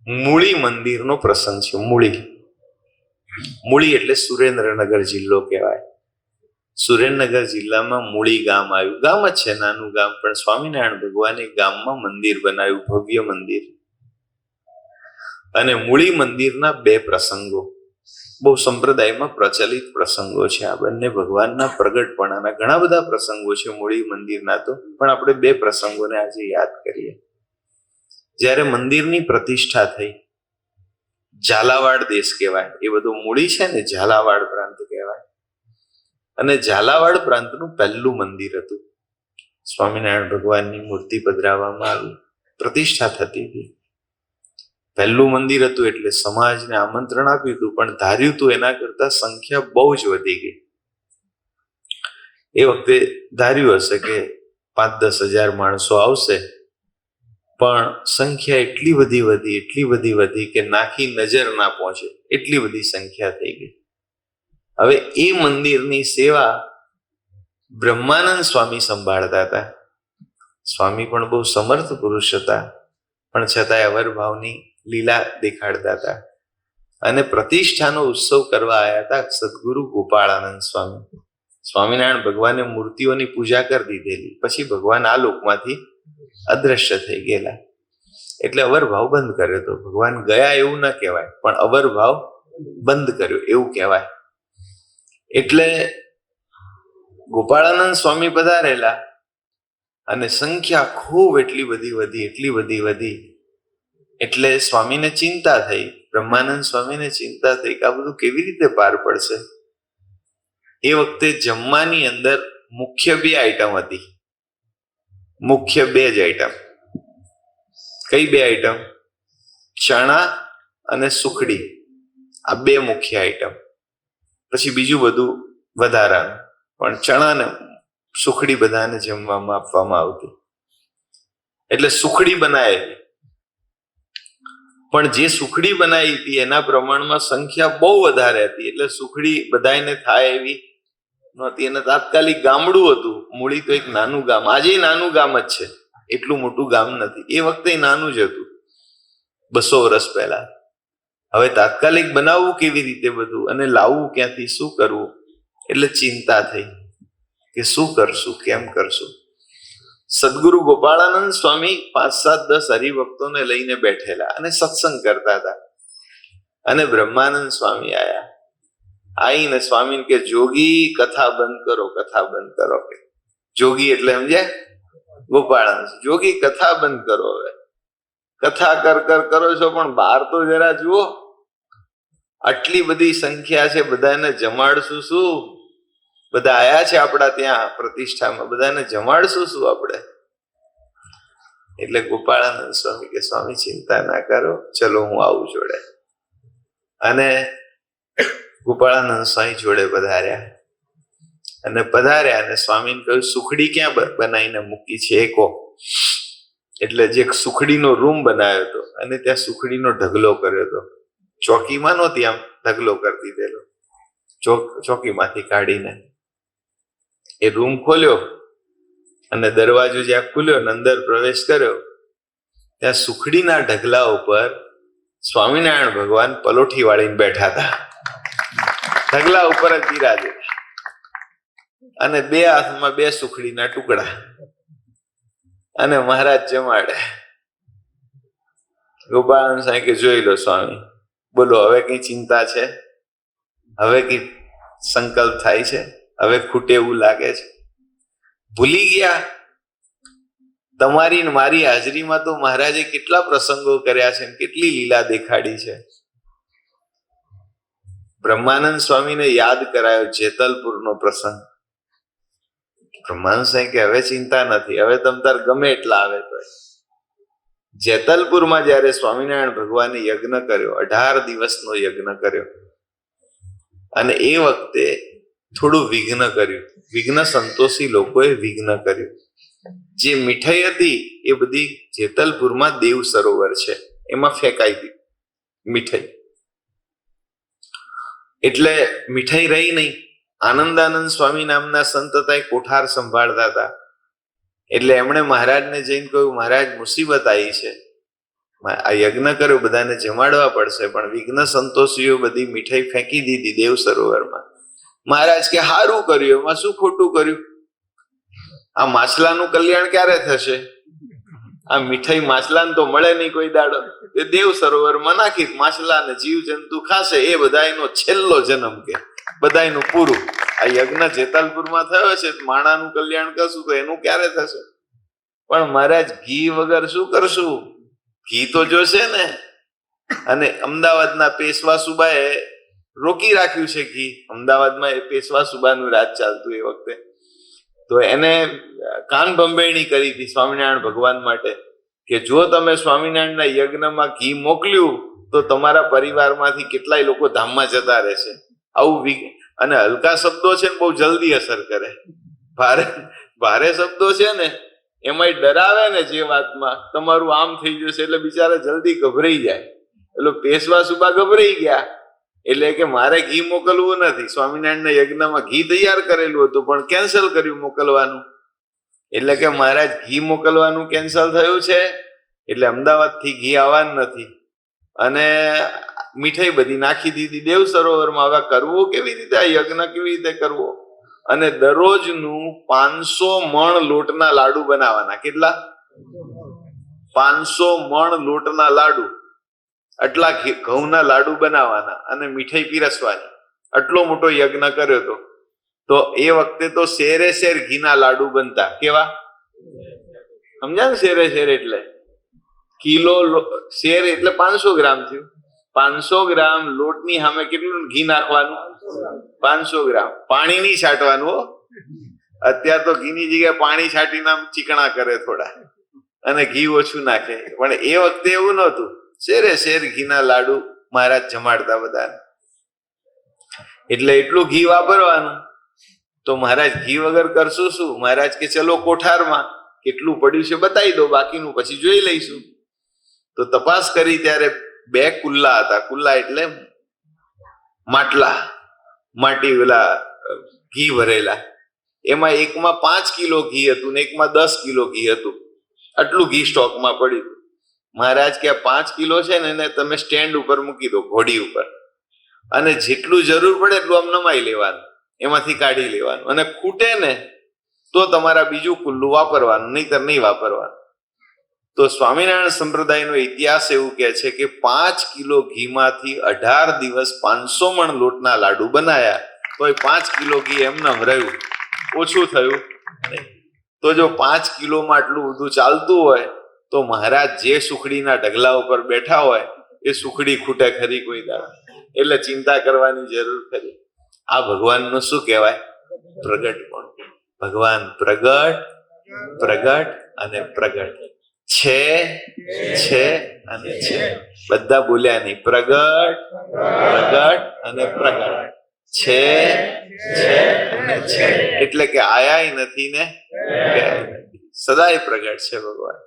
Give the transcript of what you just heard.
મૂળી મંદિરનો પ્રસંગ છે. મૂળી એટલે સુરેન્દ્રનગર જિલ્લો કહેવાય. સુરેન્દ્રનગર જિલ્લામાં મૂળી ગામ આવ્યું. ગામ જ છે, નાનું ગામ, પણ સ્વામિનારાયણ ભગવાને ગામમાં મંદિર બનાવ્યું, ભવ્ય મંદિર. અને મૂળી મંદિરના બે પ્રસંગો બહુ સંપ્રદાયમાં પ્રચલિત પ્રસંગો છે. આ બંને ભગવાનના પ્રગટપણાના ઘણા બધા પ્રસંગો છે મૂળી મંદિરના, તો પણ આપણે બે પ્રસંગોને આજે યાદ કરીએ. જ્યારે મંદિરની પ્રતિષ્ઠા થઈ, ઝાલાવાડ દેશ કહેવાય, એ બધું મૂળી છે ને, ઝાલાવાડ પ્રાંત કહેવાય. અને ઝાલાવાડ પ્રાંતનું પહેલું મંદિર હતું. સ્વામિનારાયણ ભગવાનની મૂર્તિ પધરાવવામાં આવી, પ્રતિષ્ઠા થતી હતી. પહેલું મંદિર હતું એટલે સમાજને આમંત્રણ આપ્યું હતું, પણ ધાર્યું હતું એના કરતા સંખ્યા બહુ જ વધી ગઈ. એ વખતે ધાર્યું હશે કે 5-10 હજાર માણસો આવશે, પણ સંખ્યા એટલી બધી વધી કે નાખી નજર ના પહોંચે એટલી બધી સંખ્યા થઈ ગઈ. હવે એ મંદિરની સેવા બ્રહ્માનંદ સ્વામી સંભાળતા હતા. સ્વામી પણ બહુ સમર્થ પુરુષ હતા, પણ છતાંય અવરભાવની લીલા દેખાડતા હતા. અને પ્રતિષ્ઠાનો ઉત્સવ કરવા આવ્યા હતા સદગુરુ ગોપાળાનંદ સ્વામી. સ્વામિનારાયણ ભગવાને મૂર્તિઓની પૂજા કરી દીધેલી, પછી ભગવાન આ લોકમાંથી અદ્રશ્ય થઈ ગયેલા, એટલે અવરભાવ બંધ કર્યો હતો. ભગવાન ગયા એવું ના કહેવાય, પણ અવરભાવ બંધ કર્યો એવું કહેવાય. એટલે ગોપાળાનંદ સ્વામી પધારેલા અને સંખ્યા ખૂબ એટલી બધી વધી એટલે સ્વામીને ચિંતા થઈ, બ્રહ્માનંદ સ્વામીને ચિંતા થઈ કે આ બધું કેવી રીતે પાર પડશે. એ વખતે જમવાની અંદર મુખ્ય બે આઈટમ હતી. મુખ્ય બે જ આઈટમ. કઈ બે આઈટમ? ચણા અને સુખડી. આ બે મુખ્ય આઈટમ. પછી બીજું બધું વધારાનું, પણ ચણા ને સુખડી બધાને જમવામાં આપવામાં આવતી. એટલે સુખડી બનાવેલી, પણ જે સુખડી બનાવી હતી એના પ્રમાણમાં સંખ્યા બહુ વધારે હતી, એટલે સુખડી બધાને થાય એવી નહોતી. અને તાત્કાલિક ગામડું હતું. મૂળી તો એક નાનું ગામ, આજે નાનું ગામ જ છે, એટલું મોટું ગામ નથી. એ વખતે નાનું જ હતું 200 વર્ષ પહેલા. હવે તાત્કાલિક બનાવવું કેવી રીતે બધું, અને લાવવું ક્યાંથી, શું કરવું, એટલે ચિંતા થઈ કે શું કરશું, કેમ કરશું. સદગુરુ ગોપાળાનંદ સ્વામી 5-7-10 હરિભક્તોને લઈને બેઠેલા અને સત્સંગ કરતા હતા. અને બ્રહ્માનંદ સ્વામી આવીને સ્વામીને કે જોગી કથા બંધ કરો, કથા બંધ કરો. કે જોગી એટલે સમજ્યા? ગોપાળાનંદ. જોગી કથા બંધ કરો, હવે કથા કરો છો, પણ બહાર તો જરા જુઓ, આટલી બધી સંખ્યા છે, બધાને જમાડશું શું? બધા આયા છે આપણા ત્યાં પ્રતિષ્ઠામાં, બધાને જમાડશું શું આપણે? એટલે ગોપાળાનંદ સ્વામી કે સ્વામી ચિંતા ના કરો, ચલો હું આવું જોડે. અને ગોપાળાનંદ સ્વામી જોડે પધાર્યા. અને સ્વામીને કહ્યું સુખડી ક્યાં બનાવીને મૂકી છે એ કહો. એટલે જે સુખડીનો રૂમ બનાવ્યો હતો અને ત્યાં સુખડીનો ઢગલો કર્યો હતો. ચોકીમાં નહોતી, આમ ઢગલો કરી દીધેલો, ચોકીમાંથી કાઢીને એ રૂમ ખોલ્યો અને દરવાજો જ્યાં ખુલ્યો અને અંદર પ્રવેશ કર્યો, ત્યાં સુખડીના ઢગલા ઉપર સ્વામિનારાયણ ભગવાન પલોઠી વાળીને બેઠા હતા. ઢગલા ઉપર જ બિરાજે, અને બે હાથમાં 2 સુખડીના ટુકડા, અને મહારાજ જમાડે. ગોપાળાનંદ સ્વામી કે જોઈ લો સ્વામી, બોલો હવે કઈ ચિંતા છે? હવે કઈ સંકલ્પ થાય છે? હવે ખૂટે એવું લાગે છે? ભૂલી ગયા? તમારી મારી હાજરીમાં તો મહારાજે કેટલા પ્રસંગો કર્યા છે, કેટલી લીલા દેખાડી છે. બ્રહ્માનંદ સ્વામીને યાદ કરાયો જેતલપુરનો પ્રસંગ. બ્રહ્માનંદ સ્વામી કે હવે ચિંતા નથી, હવે તમ તાર ગમે એટલા આવે તો. જેતલપુરમાં જયારે સ્વામિનારાયણ ભગવાને યજ્ઞ કર્યો, 18 દિવસનો યજ્ઞ કર્યો, અને એ વખતે થોડું વિઘ્ન કર્યું. વિઘ્ન સંતોષી લોકોએ વિઘ્ન કર્યું. જે મીઠાઈ હતી એ બધી જેતલપુરમાં દેવ સરોવર છે એમાં ફેંકાઈ હતી મીઠાઈ. એટલે મીઠાઈ રહી નહીં. આનંદાનંદ સ્વામી નામના સંત હતા, એ કોઠાર સંભાળતા હતા. એટલે એમણે મહારાજને જઈને કહ્યું, મહારાજ મુસીબત આવી છે, આ યજ્ઞ કર્યો, બધાને જમાડવા પડશે, પણ વિઘ્ન સંતોષીઓ બધી મીઠાઈ ફેંકી દીધી દેવ સરોવરમાં. મહારાજ કે હારું કર્યું, એમાં શું ખોટું કર્યું? આ માછલાનું કલ્યાણ ક્યારે થશે? આ મીઠાઈ માછલાને તો મળે નહીં કોઈ દાડો. એ દેવ સરોવરમાં નાખી, માછલા ને જીવ જંતુ ખાશે, એ બધાનો છેલ્લો જન્મ કે બધાનું પૂરું. આ યજ્ઞ જેતાલપુરમાં થયો છે, માણાનું કલ્યાણ કરશું તો એનું ક્યારે થશે? પણ મહારાજ ઘી વગર શું કરશું? ઘી તો જોશે ને. અને અમદાવાદના પેશવા સુબાએ રોકી રાખ્યું છે ઘી. અમદાવાદમાં એ પેશવા સુબાનું રાજ ચાલતું એ વખતે. તો એને કાન ભંભેરણી કરી હતી સ્વામિનારાયણ ભગવાન માટે કે જો તમે સ્વામિનારાયણના યજ્ઞમાં ઘી મોકલ્યું તો તમારા પરિવારમાંથી કેટલાય લોકો ધામમાં જતા રહેશે. આવું અને હલકા શબ્દો છે ને બહુ જલ્દી અસર કરે. ભારે શબ્દો છે ને એમાંય ડરાવે ને, જે વાતમાં તમારું આમ થઈ જશે એટલે બિચારા જલ્દી ગભરાઈ જાય. એટલે પેશવા સુબા ગભરાઈ ગયા, એટલે કે મારે ઘી મોકલવું નથી. સ્વામિનારાયણના યજ્ઞમાં ઘી તૈયાર કરેલું હતું પણ કેન્સલ કર્યું મોકલવાનું. એટલે કે મહારાજ ઘી મોકલવાનું કેન્સલ થયું છે, એટલે અમદાવાદથી ઘી આવવાનું નથી. અને મીઠાઈ બધી નાખી દીધી દેવ સરોવરમાં. હવે કરવું કેવી રીતે? આ યજ્ઞ કેવી રીતે કરવો? અને દરરોજનું 500 મણ લોટના લાડુ બનાવવાના. કેટલા? 500 મણ લોટના લાડુ. આટલા ઘઉંના લાડુ બનાવવાના અને મીઠાઈ પીરસવાની. આટલો મોટો યજ્ઞ કર્યો હતો. તો એ વખતે તો શેરે શેર ઘીના લાડુ બનતા. કેવા? સમજ્યા ને? શેરે શેર એટલે કિલો શેર એટલે 500 ગ્રામ થયું. 500 ગ્રામ લોટની સામે કેટલું ઘી નાખવાનું? 500 ગ્રામ. પાણી નહીં છાંટવાનું. અત્યારે તો ઘીની જગ્યાએ પાણી છાંટીને આમ ચીકણા કરે થોડા, અને ઘી ઓછું નાખે. પણ એ વખતે એવું નહોતું. શેરે શેર ઘીના લાડુ મહારાજ જમાડતા બધાને. એટલે એટલું ઘી વાપરવાનું. તો મહારાજ ઘી વગર કરશું શું? મહારાજ કે ચલો કોઠારમાં કેટલું પડ્યું છે બતાવી દો, બાકીનું પછી જોઈ લઈશું. તો તપાસ કરી ત્યારે 2 કુલ્લા હતા. કુલ્લા એટલે માટલા, માટી ઓલા ઘી ભરેલા. એમાં એકમાં 5 કિલો ઘી હતું ને એકમાં 10 કિલો ઘી હતું. આટલું ઘી સ્ટોકમાં પડ્યું. મહારાજ કે 5 કિલો છે ને એને તમે સ્ટેન્ડ ઉપર મૂકી દો, ઘોડી ઉપર, અને જેટલું જરૂર પડે એટલું આમ નમાઈ લેવાનું, એમાંથી કાઢી લેવાનું. અને ખૂટે ને તો તમારા બીજું કુલ્લું વાપરવાનું, નહીતર નહીં વાપરવાનું. તો સ્વામિનારાયણ સંપ્રદાયનો ઇતિહાસ એવું કહે છે કે 5 કિલો ઘીમાંથી 18 દિવસ 500 મણ લોટના લાડુ બનાયા, તો એ 5 કિલો ઘી એમનેમ રહ્યું, ઓછું થયું નહીં. તો જો 5 કિલોમાં આટલું બધું ચાલતું હોય તો મહારાજ જે સુખડીના ઢગલા ઉપર બેઠા હોય એ સુખડી ખૂટે ખરી કોઈ દાડો? એટલે ચિંતા કરવાની જરૂર ખરી. આ ભગવાનનું શું કહેવાય? પ્રગટ પણ. ભગવાન પ્રગટ, પ્રગટ અને પ્રગટ છે અને છે. બધા બોલ્યા નહીં. પ્રગટ, પ્રગટ અને પ્રગટ છે અને છે. એટલે કે આયા નથી ને સદાય પ્રગટ છે ભગવાન.